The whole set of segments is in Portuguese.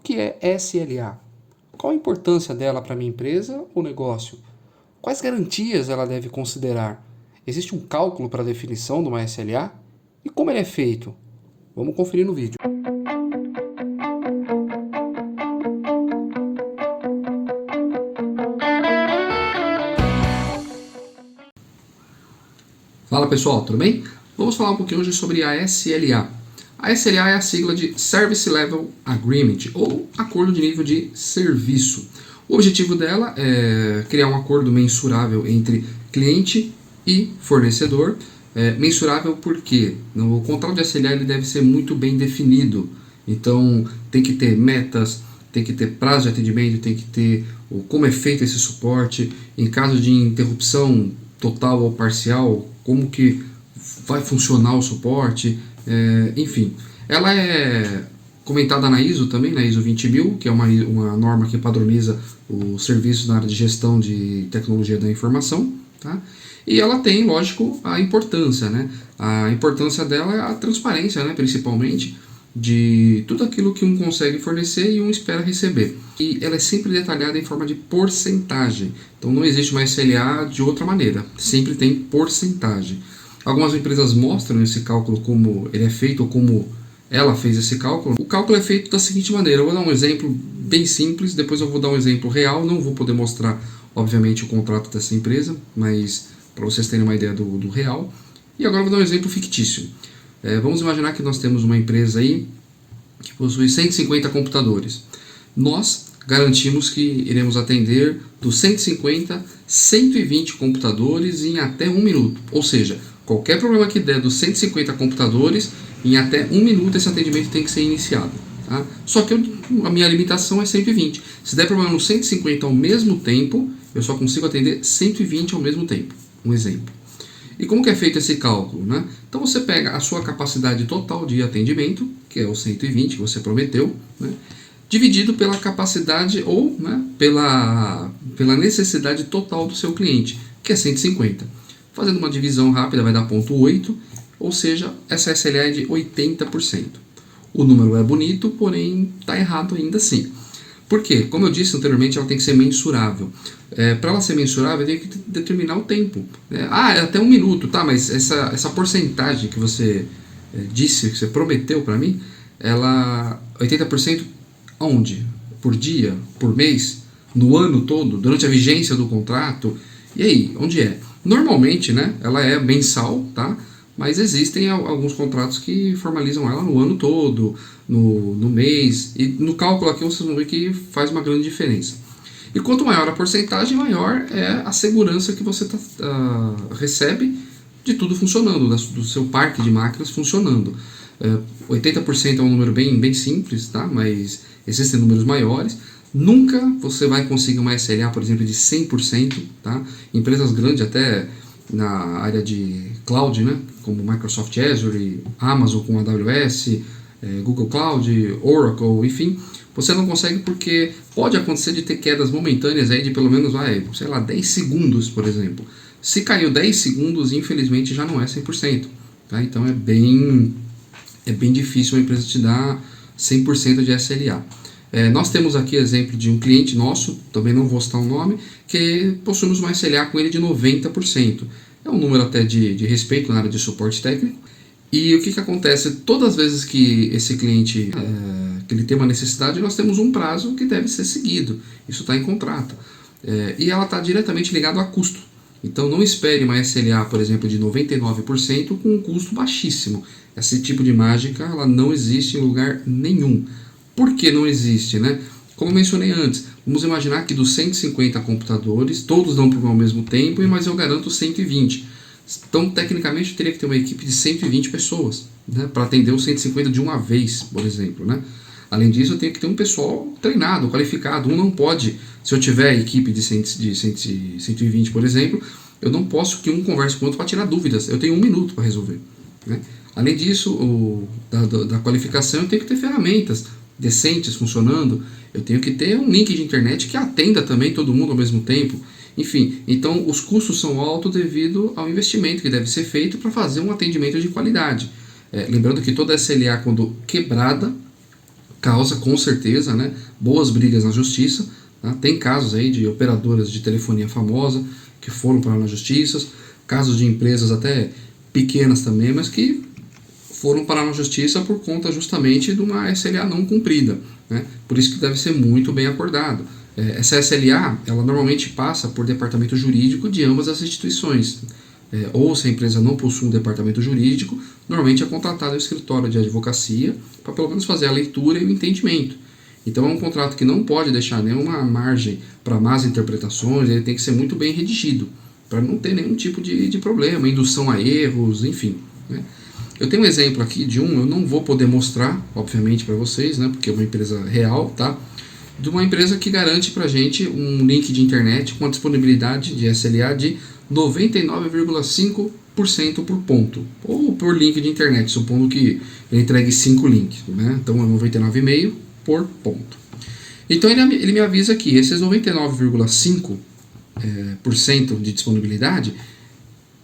que é SLA? Qual a importância dela para minha empresa ou negócio? Quais garantias ela deve considerar? Existe um cálculo para a definição de uma SLA? E como ele é feito? Vamos conferir no vídeo. Fala pessoal, tudo bem? Vamos falar um pouquinho hoje sobre a SLA. A SLA é a sigla de Service Level Agreement, ou Acordo de Nível de Serviço. O objetivo dela é criar um acordo mensurável entre cliente e fornecedor. Mensurável porque o contrato de SLA ele deve ser muito bem definido. Então tem que ter metas, tem que ter prazo de atendimento, tem que ter como é feito esse suporte, em caso de interrupção total ou parcial, como que vai funcionar o suporte, enfim. Ela é comentada na ISO também, na ISO 20000, que é uma norma que padroniza os serviços na área de gestão de tecnologia da informação, tá? E ela tem, lógico, a importância, né? A importância dela é a transparência, né? Principalmente, de tudo aquilo que um consegue fornecer e um espera receber. E ela é sempre detalhada em forma de porcentagem. Então não existe uma SLA de outra maneira, sempre tem porcentagem. Algumas empresas mostram esse cálculo como ele é feito ou como ela fez esse cálculo. O cálculo é feito da seguinte maneira, eu vou dar um exemplo bem simples, depois eu vou dar um exemplo real, não vou poder mostrar, obviamente, o contrato dessa empresa, mas para vocês terem uma ideia do real. E agora eu vou dar um exemplo fictício. Vamos imaginar que nós temos uma empresa aí que possui 150 computadores. Nós garantimos que iremos atender dos 150, 120 computadores em até 1 minuto. Ou seja, qualquer problema que der dos 150 computadores, em até 1 minuto esse atendimento tem que ser iniciado. Tá? Só que a minha limitação é 120. Se der problema nos 150 ao mesmo tempo, eu só consigo atender 120 ao mesmo tempo. Um exemplo. E como que é feito esse cálculo, né? Então você pega a sua capacidade total de atendimento, que é o 120 que você prometeu, né? Dividido pela capacidade ou, né, pela necessidade total do seu cliente, que é 150. Fazendo uma divisão rápida vai dar 0,8, ou seja, essa SLA é de 80%. O número é bonito, porém está errado ainda assim. Por quê? Como eu disse anteriormente, ela tem que ser mensurável. Para ela ser mensurável, tem que determinar o tempo. É até 1 minuto, tá? Mas essa porcentagem que você disse, que você prometeu para mim, ela 80% onde? Por dia? Por mês? No ano todo? Durante a vigência do contrato? E aí, onde é? Normalmente, né, ela é mensal, tá? Mas existem alguns contratos que formalizam ela no ano todo, no mês, e no cálculo aqui vocês vão ver que faz uma grande diferença. E quanto maior a porcentagem, maior é a segurança que você recebe de tudo funcionando, do seu parque de máquinas funcionando. 80% é um número bem simples, tá? Mas existem números maiores. Nunca você vai conseguir uma SLA, por exemplo, de 100%, tá? Empresas grandes, até na área de cloud, né? Como Microsoft Azure, Amazon com AWS, Google Cloud, Oracle, enfim, você não consegue porque pode acontecer de ter quedas momentâneas aí de pelo menos, 10 segundos, por exemplo. Se caiu 10 segundos, infelizmente já não é 100%. Tá? Então é bem difícil uma empresa te dar 100% de SLA. Nós temos aqui exemplo de um cliente nosso, também não vou citar o nome, que possuímos uma SLA com ele de 90%. É um número até de respeito na área de suporte técnico. E o que acontece? Todas as vezes que esse cliente que ele tem uma necessidade, nós temos um prazo que deve ser seguido. Isso está em contrato. E ela está diretamente ligada a custo. Então não espere uma SLA, por exemplo, de 99% com um custo baixíssimo. Esse tipo de mágica ela não existe em lugar nenhum. Por que não existe, né? Como eu mencionei antes, vamos imaginar que dos 150 computadores, todos dão problema ao mesmo tempo, mas eu garanto 120. Então, tecnicamente, eu teria que ter uma equipe de 120 pessoas, né, para atender os 150 de uma vez, por exemplo, né? Além disso, eu tenho que ter um pessoal treinado, qualificado. Um não pode, se eu tiver equipe de 120, por exemplo, eu não posso que um converse com o outro para tirar dúvidas. Eu tenho 1 minuto para resolver, né? Além disso, da qualificação, eu tenho que ter ferramentas decentes funcionando. Eu tenho que ter um link de internet que atenda também todo mundo ao mesmo tempo. Enfim, então os custos são altos devido ao investimento que deve ser feito para fazer um atendimento de qualidade. Lembrando que toda SLA, quando quebrada, causa com certeza, né, boas brigas na justiça. Tá? Tem casos aí de operadoras de telefonia famosa que foram parar na justiça, casos de empresas até pequenas também, mas que foram parar na justiça por conta justamente de uma SLA não cumprida, né? Por isso que deve ser muito bem acordado. Essa SLA, ela normalmente passa por departamento jurídico de ambas as instituições. Ou se a empresa não possui um departamento jurídico, normalmente é contratado um escritório de advocacia para pelo menos fazer a leitura e o entendimento. Então é um contrato que não pode deixar nenhuma margem para más interpretações, ele tem que ser muito bem redigido, para não ter nenhum tipo de problema, indução a erros, enfim, né? Eu tenho um exemplo aqui de eu não vou poder mostrar, obviamente, para vocês, né, porque é uma empresa real, tá? De uma empresa que garante para a gente um link de internet com a disponibilidade de SLA de 99,5% por ponto, ou por link de internet, supondo que ele entregue 5 links, né? Então é 99,5 por ponto. Então ele me avisa que esses 99,5% de disponibilidade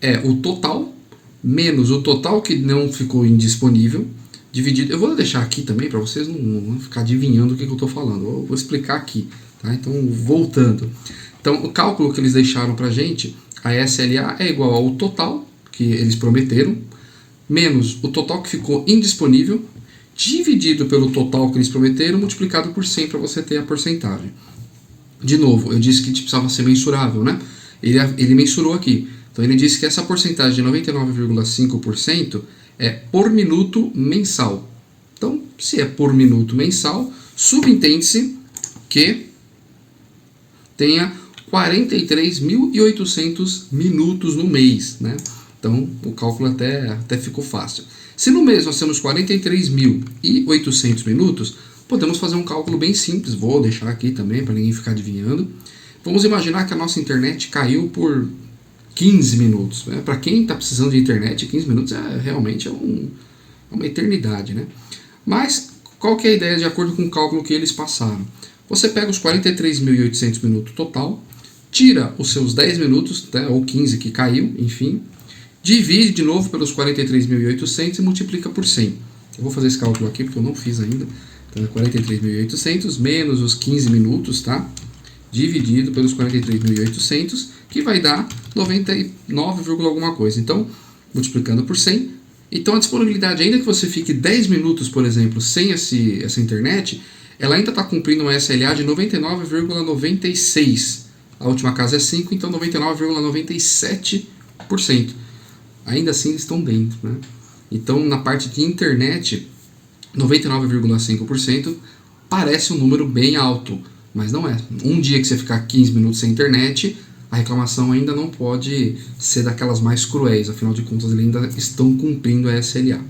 é o total menos o total que não ficou indisponível, dividido. Eu vou deixar aqui também para vocês não ficar adivinhando o que eu estou falando. Eu vou explicar aqui, tá? Então, voltando. Então, o cálculo que eles deixaram para a gente, a SLA é igual ao total que eles prometeram, menos o total que ficou indisponível, dividido pelo total que eles prometeram, multiplicado por 100 para você ter a porcentagem. De novo, eu disse que precisava ser mensurável, né? Ele mensurou aqui. Então ele disse que essa porcentagem de 99,5% é por minuto mensal. Então, se é por minuto mensal, subentende-se que tenha 43.800 minutos no mês, né? Então o cálculo até ficou fácil. Se no mês nós temos 43.800 minutos, podemos fazer um cálculo bem simples. Vou deixar aqui também para ninguém ficar adivinhando. Vamos imaginar que a nossa internet caiu por 15 minutos. Para quem está precisando de internet, 15 minutos realmente uma eternidade, né? Mas qual que é a ideia de acordo com o cálculo que eles passaram? Você pega os 43.800 minutos total, tira os seus 10 minutos, né, ou 15 que caiu, enfim, divide de novo pelos 43.800 e multiplica por 100. Eu vou fazer esse cálculo aqui porque eu não fiz ainda. Então é 43.800 menos os 15 minutos, tá? Dividido pelos 43.800, que vai dar 99, alguma coisa. Então, multiplicando por 100. Então, a disponibilidade, ainda que você fique 10 minutos, por exemplo, sem essa internet, ela ainda está cumprindo uma SLA de 99,96. A última casa é 5, então 99,97%. Ainda assim, eles estão dentro, né? Então, na parte de internet, 99,5% parece um número bem alto, mas não é. Um dia que você ficar 15 minutos sem internet, a reclamação ainda não pode ser daquelas mais cruéis, afinal de contas eles ainda estão cumprindo a SLA.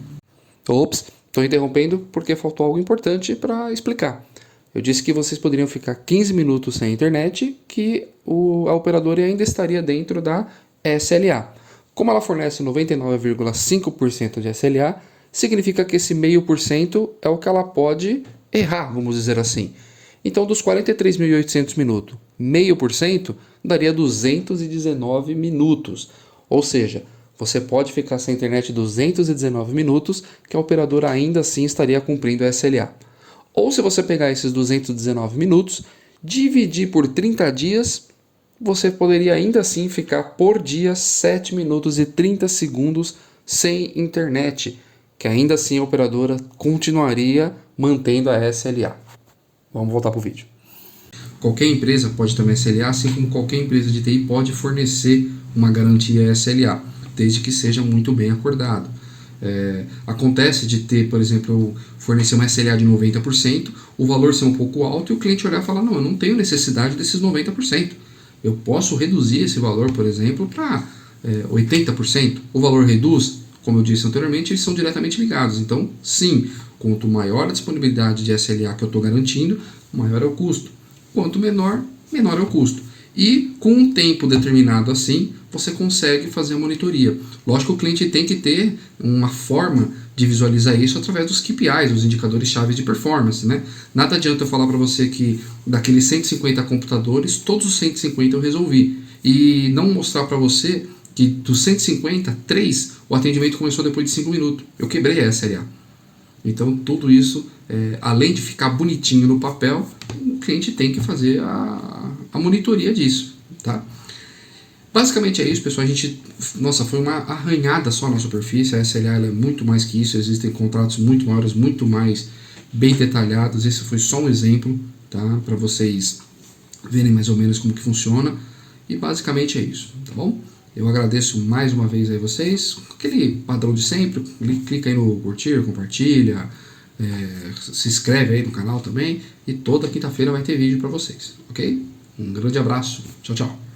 Ops, estou interrompendo porque faltou algo importante para explicar. Eu disse que vocês poderiam ficar 15 minutos sem internet, que a operadora ainda estaria dentro da SLA. Como ela fornece 99,5% de SLA, significa que esse 0,5% é o que ela pode errar, vamos dizer assim. Então, dos 43.800 minutos, 0,5% daria 219 minutos. Ou seja, você pode ficar sem internet 219 minutos, que a operadora ainda assim estaria cumprindo a SLA. Ou se você pegar esses 219 minutos, dividir por 30 dias, você poderia ainda assim ficar por dia 7 minutos e 30 segundos sem internet, que ainda assim a operadora continuaria mantendo a SLA. Vamos voltar para o vídeo. Qualquer empresa pode ter uma SLA, assim como qualquer empresa de TI pode fornecer uma garantia SLA, desde que seja muito bem acordado. Acontece de ter, por exemplo, eu fornecer uma SLA de 90%, o valor ser um pouco alto e o cliente olhar e falar, não, eu não tenho necessidade desses 90%. Eu posso reduzir esse valor, por exemplo, para 80%. O valor reduz, como eu disse anteriormente, eles são diretamente ligados. Então, sim, quanto maior a disponibilidade de SLA que eu estou garantindo, maior é o custo. Quanto menor, menor é o custo. E com um tempo determinado assim, você consegue fazer a monitoria. Lógico que o cliente tem que ter uma forma de visualizar isso através dos KPIs, os indicadores-chave de performance, né? Nada adianta eu falar para você que daqueles 150 computadores, todos os 150 eu resolvi. E não mostrar para você que dos 150, 3, o atendimento começou depois de 5 minutos. Eu quebrei a SLA. Então tudo isso, além de ficar bonitinho no papel, o cliente tem que fazer a monitoria disso, tá? Basicamente é isso, pessoal. Nossa, foi uma arranhada só na superfície. A SLA ela é muito mais que isso. Existem contratos muito maiores, muito mais bem detalhados. Esse foi só um exemplo, tá? Para vocês verem mais ou menos como que funciona. E basicamente é isso, tá bom? Eu agradeço mais uma vez aí vocês. Aquele padrão de sempre. Clica aí no curtir, compartilha, se inscreve aí no canal também. E toda quinta-feira vai ter vídeo para vocês, ok? Um grande abraço. Tchau, tchau.